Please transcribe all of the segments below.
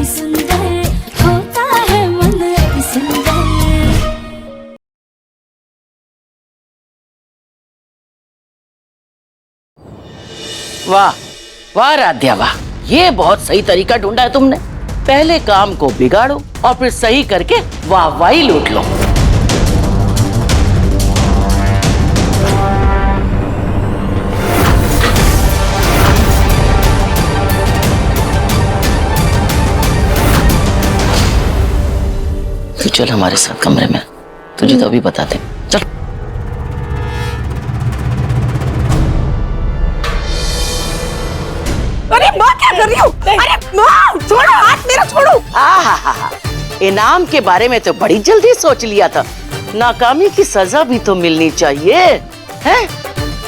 अति सुंदर, होता है मन अति सुंदर। वाह वाह राध्या वाह, ये बहुत सही तरीका ढूंढा है तुमने। पहले काम को बिगाड़ो और फिर सही करके वाहवाही लूट लो। तू चल हमारे साथ कमरे में, तुझे तो अभी बताते। चल। अरे माँ क्या कर रही हो? अरे माँ छोड़ो, हाथ मेरा छोड़ो। आहा, इनाम के बारे में तो बड़ी जल्दी सोच लिया था। नाकामी की सजा भी तो मिलनी चाहिए, हैं?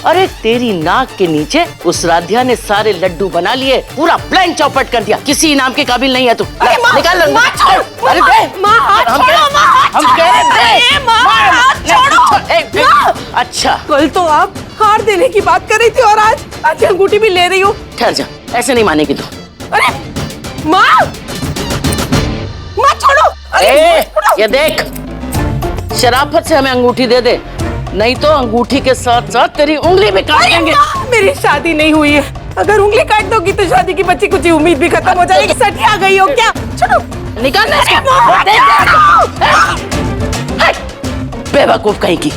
अरे तेरी नाक के नीचे उस राध्या ने सारे लड्डू बना लिए, पूरा प्लान चौपट कर दिया। किसी इनाम के काबिल नहीं है तू। अरे माँ, निकाल माँ छोड़ो। अरे दे माँ हाथ छोड़ो, माँ हाथ छोड़ो। माँ हाथ छोड़ो। अच्छा कल तो आप हार देने की बात कर रही थी और आज अंगूठी भी ले रही हो। ठहर जा, ऐसे नहीं मानेगी तू। अरे माँ, माँ छोड़ो। ये देख, शराफत से हमें अंगूठी दे दे, नहीं तो अंगूठी के साथ साथ तेरी उंगली भी काट देंगे। मेरी शादी नहीं हुई है, अगर उंगली काट दोगी तो शादी की बच्ची कुछ उम्मीद भी खत्म हो जाएगी। सटिया गई हो क्या? छोड़ो, निकालना बेवकूफ कहीं की।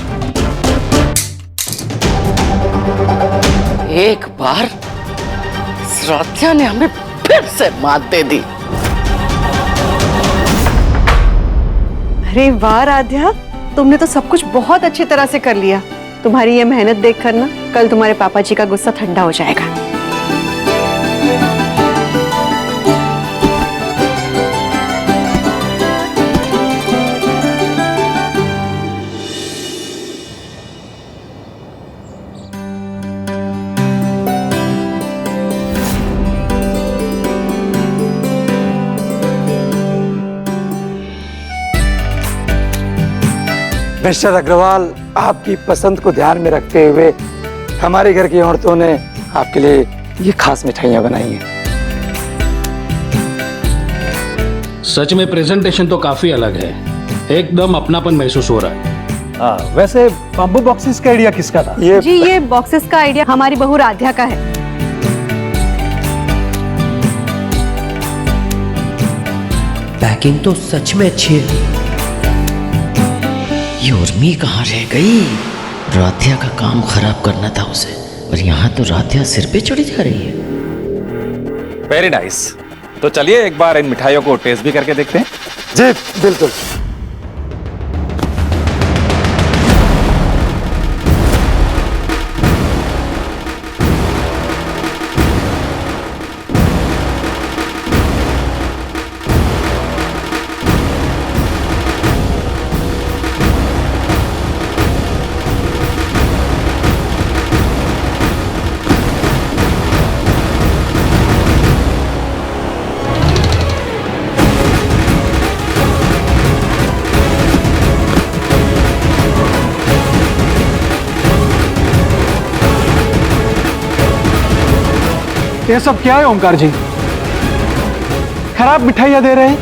एक बार राध्या ने हमें फिर से मात दे दी। अरे वाह राध्या, तुमने तो सब कुछ बहुत अच्छी तरह से कर लिया। तुम्हारी ये मेहनत देखकर ना कल तुम्हारे पापा जी का गुस्सा ठंडा हो जाएगा। मिस्टर अग्रवाल, आपकी पसंद को ध्यान में रखते हुए हमारे घर की औरतों ने आपके लिए ये खास मिठाइयाँ बनाई हैं। सच में प्रेजेंटेशन तो काफी अलग है, एकदम अपनापन महसूस हो रहा है। वैसे बम्बू बॉक्सेस का आइडिया किसका था? जी ये बॉक्सेस का आइडिया हमारी बहू राध्या का है। पैकिंग तो सच में अच्छी है। ये उर्मी कहाँ रह गई? राध्या का काम खराब करना था उसे, और यहाँ तो राध्या सिर पे चढ़ी जा रही है। Very nice. तो चलिए एक बार इन मिठाइयों को टेस्ट भी करके देखते हैं। जी बिल्कुल। ये सब क्या है ओमकार जी? खराब मिठाइयाँ दे रहे हैं।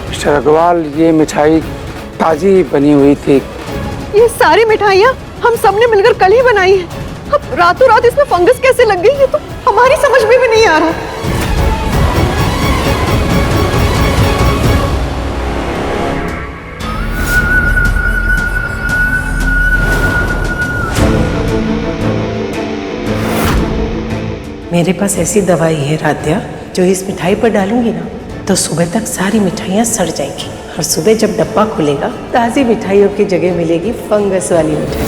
मिस्टर अग्रवाल, ये मिठाई ताजी बनी हुई थी। ये सारी मिठाइयाँ हम सबने मिलकर कल ही बनाई है। अब रातों रात इसमें फंगस कैसे लग गई, ये तो हमारी समझ में भी नहीं आ रहा। मेरे पास ऐसी दवाई है राध्या, जो इस मिठाई पर डालूंगी ना तो सुबह तक सारी मिठाइयाँ सड़ जाएंगी, और सुबह जब डब्बा खुलेगा ताज़ी मिठाइयों की जगह मिलेगी फंगस वाली मिठाई।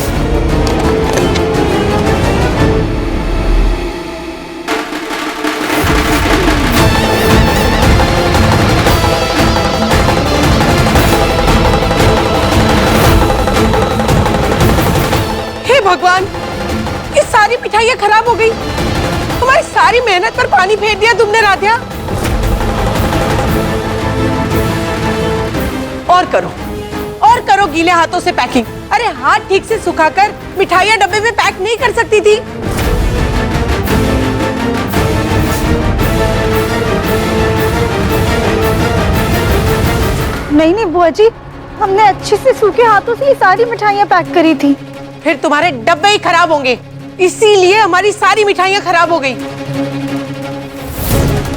हे भगवान, ये सारी मिठाइयाँ खराब हो गई। हमारी सारी मेहनत पर पानी फेर दिया तुमने राध्या। और करो गीले हाथों से पैकिंग। अरे हाथ ठीक से सुखाकर मिठाइयाँ डब्बे में पैक नहीं कर सकती थी? बुआ जी, हमने अच्छे से सूखे हाथों से ये सारी मिठाइयाँ पैक करी थी। फिर तुम्हारे डब्बे ही खराब होंगे, इसीलिए हमारी सारी मिठाइयाँ खराब हो गई।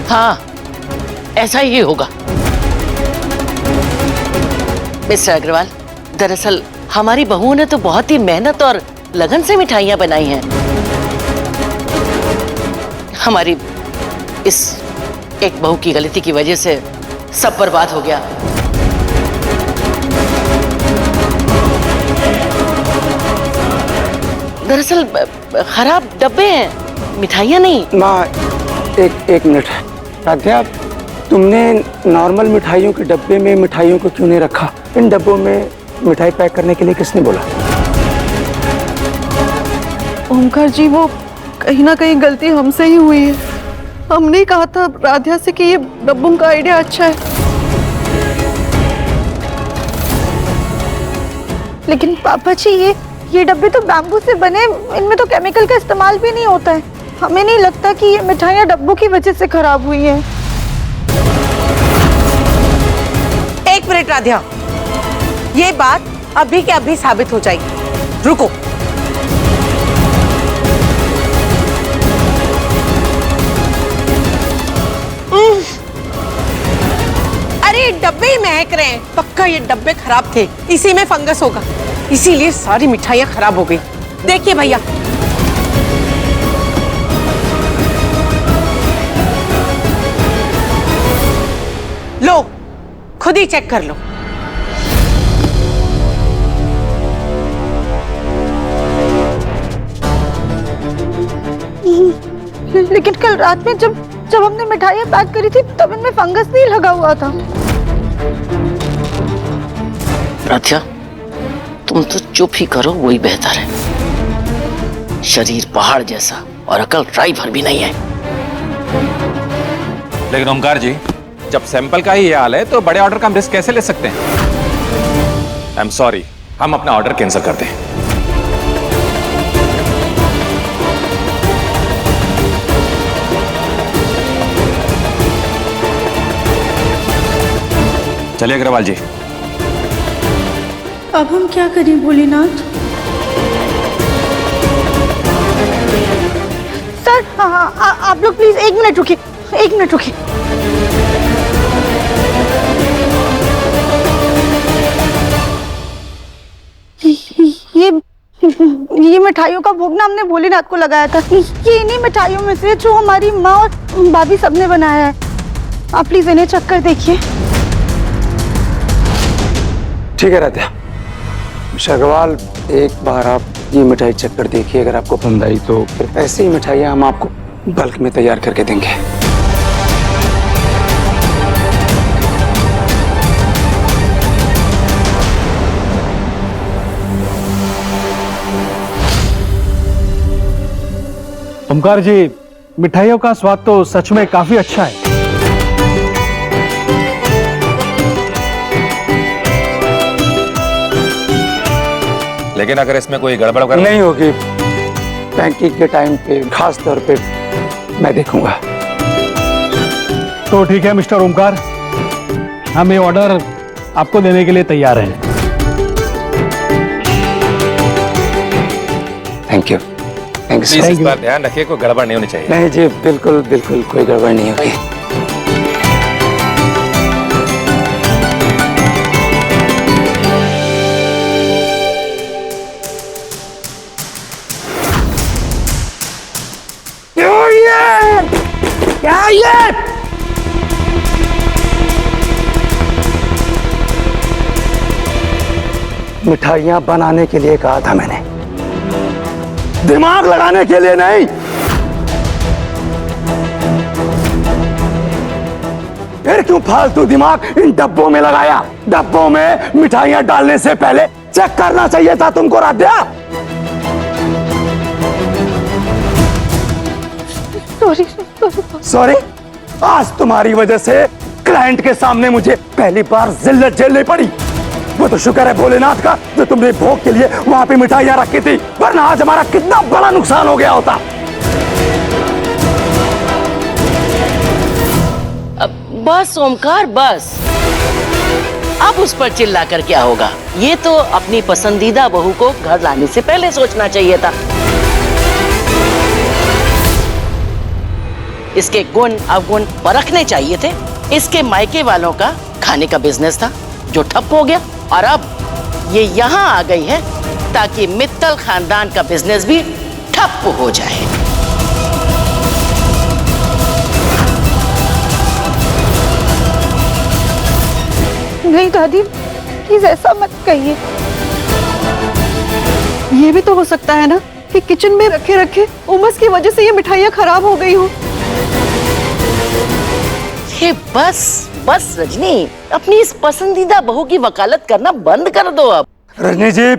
हाँ, ऐसा ही होगा। मिस्टर अग्रवाल, दरअसल हमारी बहुओं ने तो बहुत ही मेहनत और लगन से मिठाइयाँ बनाई हैं। हमारी इस एक बहू की गलती की वजह से सब बर्बाद हो गया। दरअसल खराब डब्बे हैं, मिठाइयाँ नहीं। माँ, एक मिनट। राध्या, तुमने नॉर्मल मिठाइयों के डब्बे में मिठाइयों को क्यों नहीं रखा? इन डब्बों में मिठाई पैक करने के लिए किसने बोला? ओमकार जी, वो कहीं ना कहीं गलती हमसे ही हुई है। हमने कहा था राध्या से कि ये डब्बों का आइडिया अच्छा है। लेकिन पापा जी, ये डब्बे तो बैम्बू से बने, इनमें तो केमिकल का इस्तेमाल भी नहीं होता है। हमें नहीं लगता कि ये मिठाइयाँ डब्बों की वजह से खराब हुई हैं। एक मिनट राध्या, ये बात अभी के अभी साबित हो जाएगी। रुको। अरे डब्बे ही महक रहे हैं, पक्का ये डब्बे खराब थे, इसी में फंगस होगा, इसीलिए सारी मिठाइयाँ खराब हो गई। देखिए भैया, लो खुद ही चेक कर लो। लेकिन कल रात में जब हमने मिठाइयाँ पैक करी थी तब इनमें फंगस नहीं लगा हुआ था। राध्या, तुम तो चुप ही करो, वही बेहतर है। शरीर पहाड़ जैसा और अकल ड्राइवर भी नहीं है। लेकिन ओमकार जी, जब सैंपल का ही ये हाल है तो बड़े ऑर्डर का हम रिस्क कैसे ले सकते हैं? आई एम सॉरी, हम अपना ऑर्डर कैंसिल करते हैं। चलिए अग्रवाल जी। अब हम क्या करें भोलेनाथ? सर, आप लोग प्लीज एक मिनट रुकिए, एक मिनट रुकिए। ये मिठाइयों का भोग ना हमने भोलेनाथ को लगाया था। ये इन्हीं मिठाइयों में से जो हमारी माँ और भाभी सबने बनाया है। आप प्लीज इन्हें चेक कर देखिए। ठीक है राध्या। मिस्टर अग्रवाल, एक बार आप ये मिठाई चेक कर देखिए, अगर आपको पसंद आई तो फिर ऐसी ही मिठाइयाँ हम आपको बल्क में तैयार करके देंगे। ओमकार जी, मिठाइयों का स्वाद तो सच में काफी अच्छा है। लेकिन अगर इसमें कोई गड़बड़ नहीं होगी, पैकिंग के टाइम पे खास तौर पे मैं देखूंगा। तो ठीक है मिस्टर ओमकार, हम ये ऑर्डर आपको देने के लिए तैयार हैं। Thank you, thank you. इस बार ध्यान रखिए, कोई गड़बड़ नहीं होनी चाहिए। नहीं जी, बिल्कुल बिल्कुल कोई गड़बड़ नहीं होगी। क्या ये? मिठाइयां बनाने के लिए कहा था मैंने, दिमाग लगाने के लिए नहीं। फिर क्यों फालतू दिमाग इन डब्बों में लगाया? डब्बों में मिठाइयां डालने से पहले चेक करना चाहिए था तुमको राध्या। सॉरी, आज तुम्हारी वजह से क्लाइंट के सामने मुझे पहली बार जिल्लत झेलनी पड़ी। वो तो शुक्र है भोलेनाथ का जो तुमने भोग के लिए वहां पे मिठाइयां रखी थी, वरना आज हमारा कितना बड़ा नुकसान हो गया होता। अब बस ओमकार, बस। अब उस पर चिल्ला कर क्या होगा? ये तो अपनी पसंदीदा बहू को घर लाने से पहले सोचना चाहिए था। इसके गुण अवगुण परखने चाहिए थे। इसके मायके वालों का खाने का बिजनेस था जो ठप हो गया, और अब ये यहाँ आ गई है ताकि मित्तल खानदान का बिजनेस भी ठप हो जाए। नहीं दादी, प्लीज ऐसा मत कहिए। ये भी तो हो सकता है ना कि किचन में रखे रखे उमस की वजह से ये मिठाइयाँ खराब हो गई हो। ये बस रजनी, अपनी इस पसंदीदा बहू की वकालत करना बंद कर दो अब। रजनी जी,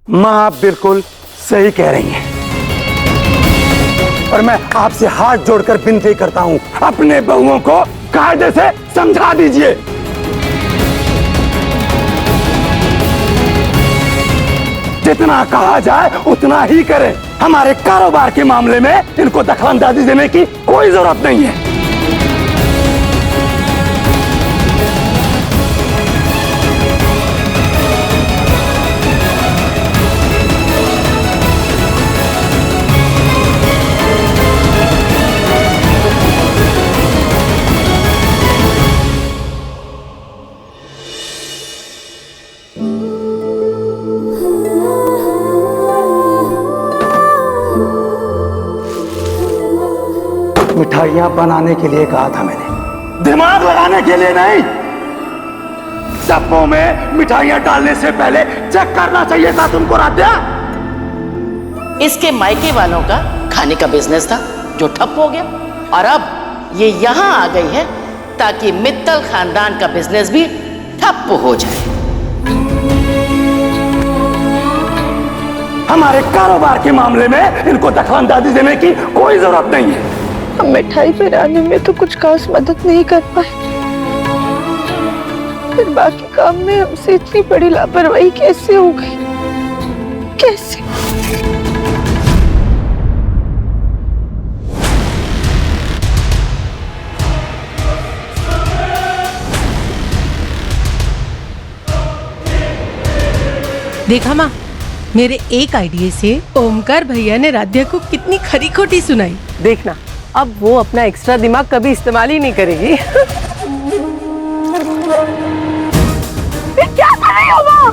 माँ आप बिल्कुल सही कह रही हैं, और मैं आपसे हाथ जोड़कर विनती करता हूँ, अपने बहुओं को कायदे से समझा दीजिए। जितना कहा जाए उतना ही करें। हमारे कारोबार के मामले में इनको दखलंदाजी देने की कोई जरूरत नहीं है। मिठाइयां बनाने के लिए कहा था मैंने, दिमाग लगाने के लिए नहीं। डब्बों में मिठाइयां डालने से पहले चेक करना चाहिए था तुमको राध्या। इसके मायके वालों का खाने का बिजनेस था जो ठप हो गया, और अब ये यहाँ आ गई है ताकि मित्तल खानदान का बिजनेस भी ठप हो जाए। हमारे कारोबार के मामले में इनको दखलंदाजी देने की कोई जरूरत नहीं है। हम मिठाई बनाने में तो कुछ खास मदद नहीं कर पाए, फिर बाकी काम में हमसे इतनी बड़ी लापरवाही कैसे हो गई? कैसे? देखा माँ, मेरे एक आइडिया से ओमकार भैया ने राध्या को कितनी खरी खोटी सुनाई। देखना, अब वो अपना एक्स्ट्रा दिमाग कभी इस्तेमाल ही नहीं करेगी। क्या कर रही हो माँ?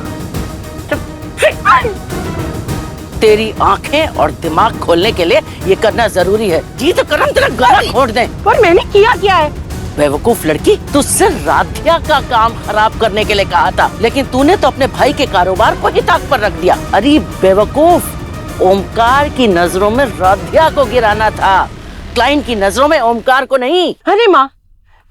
तेरी आंखें और दिमाग खोलने के लिए ये करना जरूरी है। जी तो करम तेरा गला घोट दे। पर मैंने किया क्या है? बेवकूफ लड़की, तुझसे राध्या का काम खराब करने के लिए कहा था, लेकिन तूने तो अपने भाई के कारोबार को ही ताक पर रख दिया। अरे बेवकूफ, ओमकार की नजरों में राध्या को गिराना था, क्लाइंट की नजरों में ओमकार को नहीं। अरे माँ,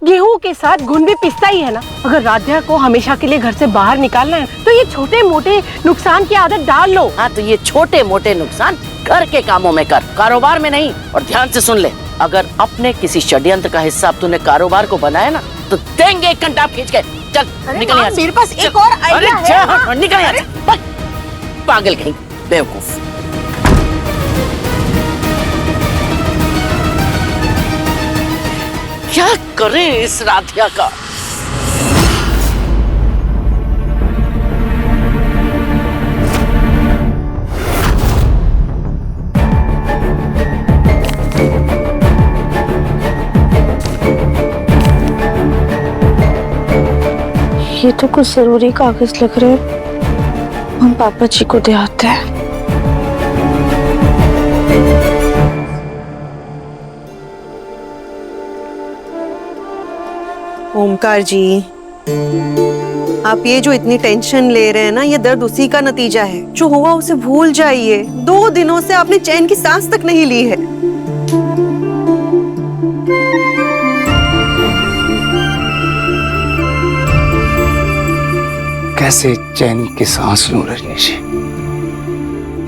गेहूं के साथ घुन भी पिसता ही है ना। अगर राध्या को हमेशा के लिए घर से बाहर निकालना है तो ये छोटे मोटे नुकसान की आदत डाल लो। हाँ, तो ये छोटे मोटे नुकसान घर के कामों में कर, कारोबार में नहीं। और ध्यान से सुन ले, अगर अपने किसी षड्यंत्र का हिस्सा तूने कारोबार को बनाया ना तो देंगे एक घंटा खींच के। चल निकल यहाँ से। मेरे पास एक और आइडिया है। निकल यहाँ से। पागल कहीं, बेवकूफ। क्या करे इस राधिया का? ये तो कुछ जरूरी कागज लग रहे हैं, हम पापा जी को दे आते हैं। ओमकार जी, आप ये जो इतनी टेंशन ले रहे हैं ना, ये दर्द उसी का नतीजा है। जो हुआ उसे भूल जाइए। 2 दिनों से आपने चैन की सांस तक नहीं ली है। कैसे चैन की सांस लूं रजनी जी?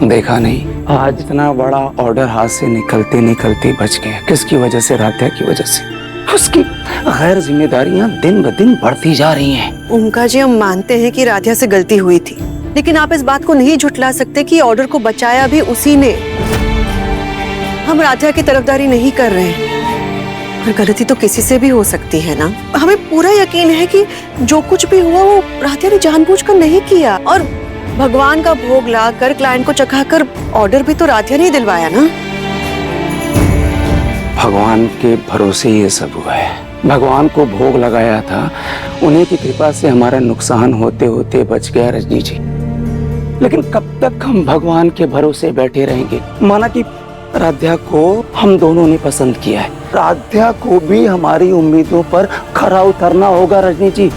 देखा नहीं, आज इतना बड़ा ऑर्डर हाथ से निकलते निकलते बच गया। किसकी वजह से? राध्या की वजह से। उसकी गैर जिम्मेदारियां दिन ब दिन बढ़ती जा रही हैं। ओमकार जी, हम मानते हैं कि राध्या से गलती हुई थी, लेकिन आप इस बात को नहीं झुठला सकते कि ऑर्डर को बचाया भी उसी ने। हम राध्या की तरफदारी नहीं कर रहे हैं, पर गलती तो किसी से भी हो सकती है ना। हमें पूरा यकीन है कि जो कुछ भी हुआ वो राधिया ने जानबूझकर नहीं किया, और भगवान का भोग लाकर क्लाइंट को चखाकर ऑर्डर भी तो राधिया ने दिलवाया ना। भगवान के भरोसे ये सब हुआ है। भगवान को भोग लगाया था, उन्हीं की कृपा से हमारा नुकसान होते होते बच गया रजनी जी। लेकिन कब तक हम भगवान के भरोसे बैठे रहेंगे? माना कि राधिया को हम दोनों ने पसंद किया है, राधिया को भी हमारी उम्मीदों पर खरा उतरना होगा रजनी जी।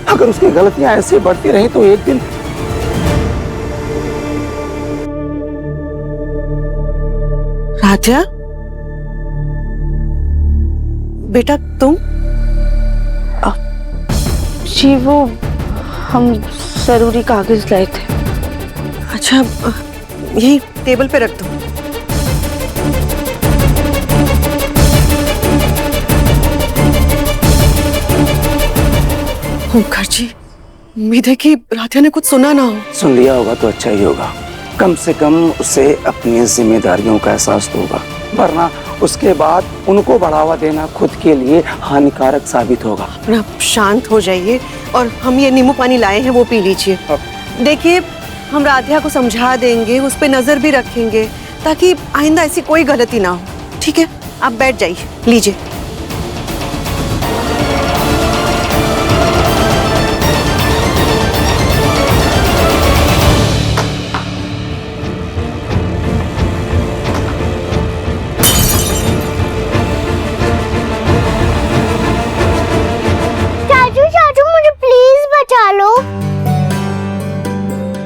अगर उसकी गलतियां ऐसे बढ़ती रही तो एक दिन राधिया बेटा तुम? जी वो हम जरूरी कागज लाए थे। अच्छा यही टेबल पे रख दो। मुखर्जी, उम्मीद है कि राधिया ने कुछ सुना ना हो। सुन लिया होगा तो अच्छा ही होगा, कम से कम उसे अपनी जिम्मेदारियों का एहसास होगा, वरना उसके बाद उनको बढ़ावा देना खुद के लिए हानिकारक साबित होगा। अपना शांत हो जाइए और हम ये नींबू पानी लाए हैं वो पी लीजिए। देखिए हम राधिया को समझा देंगे, उस पे नजर भी रखेंगे ताकि आइंदा ऐसी कोई गलती ना हो। ठीक है, आप बैठ जाइए, लीजिए।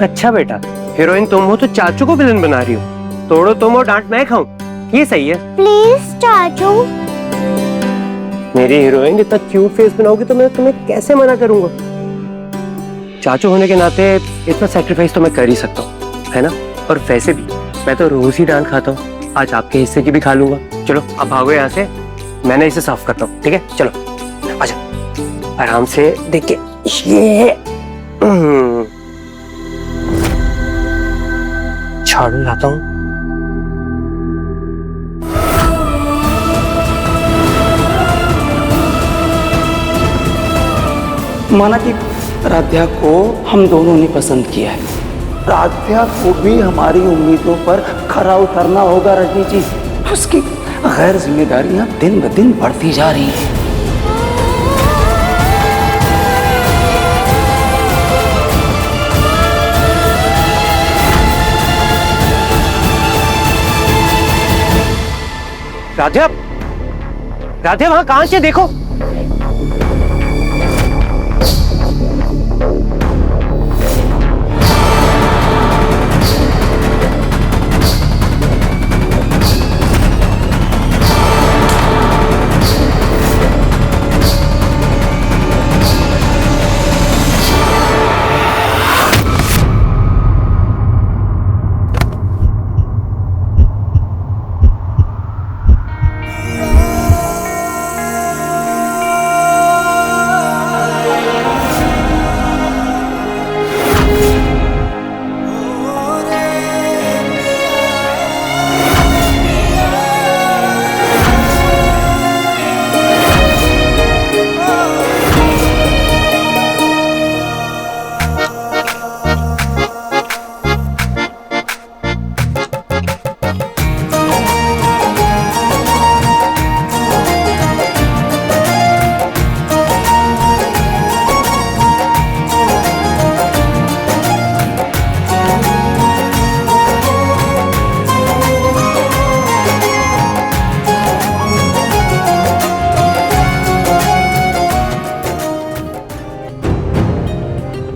अच्छा बेटा, हीरोइन तुम हो तो चाचू को विलन बना रही हो। तोड़ो तुम और डांट मैं खाऊं, ये सही है? प्लीज चाचू। मेरी हीरोइन इतना क्यूट फेस बनाओगी तो मैं तुम्हें कैसे मना करूंगा? चाचू होने के नाते इतना सैक्रिफाइस तो मैं कर ही सकता हूँ, है ना? और वैसे भी मैं तो रोज ही डांट खाता हूँ, आज आपके हिस्से की भी खा लूंगा। चलो अब भागो यहाँ से, मैंने इसे साफ करता हूँ। ठीक है, चलो आजा, आराम से देख के। ये झाड़ू लाता हूँ। माना कि राधिया को हम दोनों ने पसंद किया है, राधिया को भी हमारी उम्मीदों पर खरा उतरना होगा रजनी जी। उसकी गैर जिम्मेदारियां दिन ब दिन बढ़ती जा रही हैं। राधिया, राधिया वहां कहां से? देखो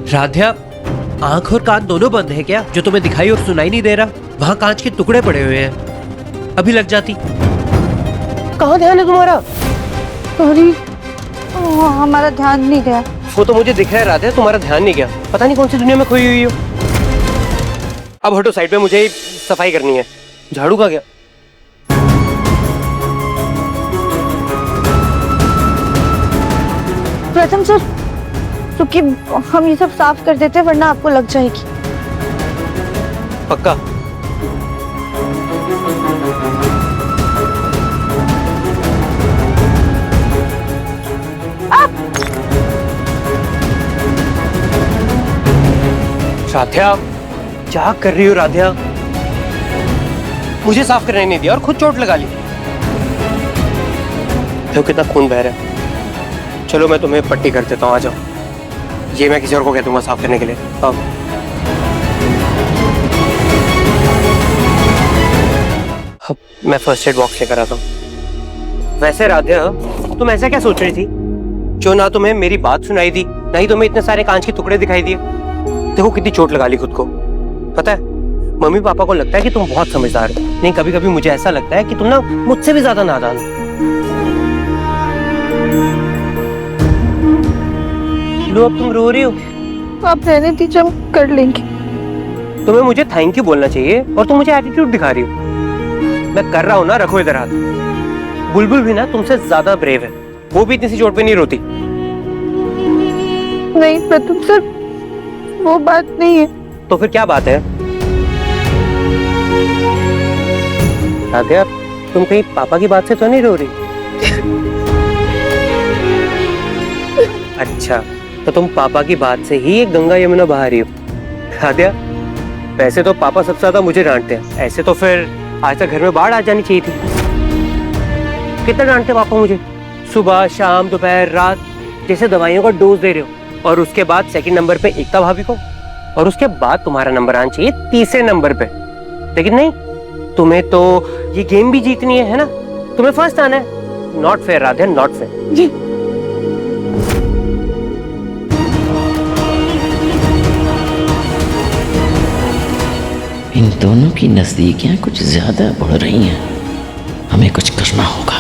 राधिया, आंख और कान दोनों बंद है क्या? जो तुम्हें दिखाई और सुनाई नहीं दे रहा? वहां कांच के टुकड़े पड़े हुए हैं, अभी लग जाती। कहाँ ध्यान है तुम्हारा? सॉरी, हमारा ध्यान नहीं गया। वो तो मुझे दिख रहा है राधिया, तुम्हारा ध्यान नहीं गया। पता नहीं कौन सी दुनिया में खोई हुई हो। अब हटो साइड पे, मुझे सफाई करनी है। झाड़ू का क्या? प्रथम सर रुकिए, हम ये सब साफ कर देते हैं वरना आपको लग जाएगी। पक्का? राध्या, क्या कर रही हो राध्या? मुझे साफ करने नहीं दिया और खुद चोट लगा ली। देखो कितना खून बह रहा है। चलो मैं तुम्हें पट्टी कर देता हूँ, आ जाओ। ये मैं किसी और को कह दूंगा साफ करने के लिए। आओ। अब मैं फर्स्ट एड बॉक्स लेकर आता हूँ। वैसे राध्या, तुम ऐसा क्या सोच रही थी जो ना तुम्हें मेरी बात सुनाई दी, ना ही तुम्हें इतने सारे कांच के टुकड़े दिखाई दिए? देखो कितनी चोट लगा ली खुद को। पता है, मम्मी पापा को लगता है कि तुम बहुत समझदार हो, नहीं कभी कभी मुझे ऐसा लगता है कि तुम ना मुझसे भी ज्यादा नादान हो। लो, अब तुम रो रही हो। आप रहने दीजिए, हम कर लेंगे। तुम्हें मुझे थैंक यू बोलना चाहिए और तुम मुझे एटीट्यूड दिखा रही हो। मैं कर रहा हूँ ना, रखो इधर हाथ। बुलबुल भी ना तुमसे ज्यादा ब्रेव है, वो भी इतनी सी चोट पे नहीं रोती। नहीं प्रथम सर, वो बात नहीं है। तो फिर क्या बात है? राध्या, तुम कहीं पापा की बात से तो नहीं रो रही? अच्छा, तो तुम पापा की बात से ही एक गंगा यमुना बहा रही हो। राध्या, वैसे तो पापा सबसे ज्यादा मुझे डांटते हैं, ऐसे तो फिर आज तक घर में बाढ़ आ जानी चाहिए थी। कितना डांटते पापा मुझे, सुबह शाम दोपहर रात, जैसे दवाइयों का डोज दे रहे हो। और उसके बाद सेकंड नंबर पे एकता भाभी को, और उसके बाद तुम्हारा नंबर आना चाहिए तीसरे नंबर पे। लेकिन नहीं, तुम्हें तो ये गेम भी जीतनी है ना? तुम्हें फर्स्ट आना है। Not fair Radhe, not fair जी। इन दोनों की नजदीकियां कुछ ज्यादा बढ़ रही हैं, हमें कुछ करना होगा।